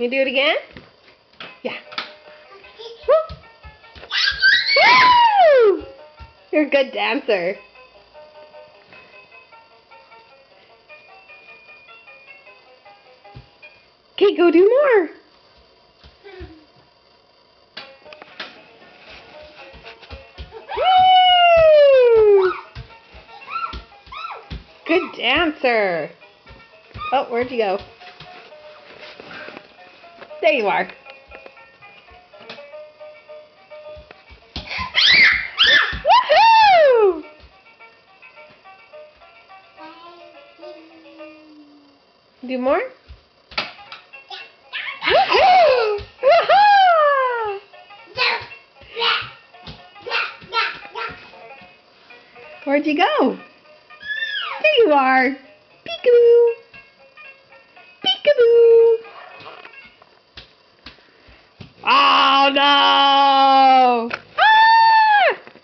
You do it again? Yeah. Woo! You're a good dancer. Okay, go do more. Woo! Good dancer. Oh, where'd you go? There you are. Woohoo! Do more? Woohoo! Woohoo! Where'd you go? There you are. Peekaboo. Peekaboo. Oh no!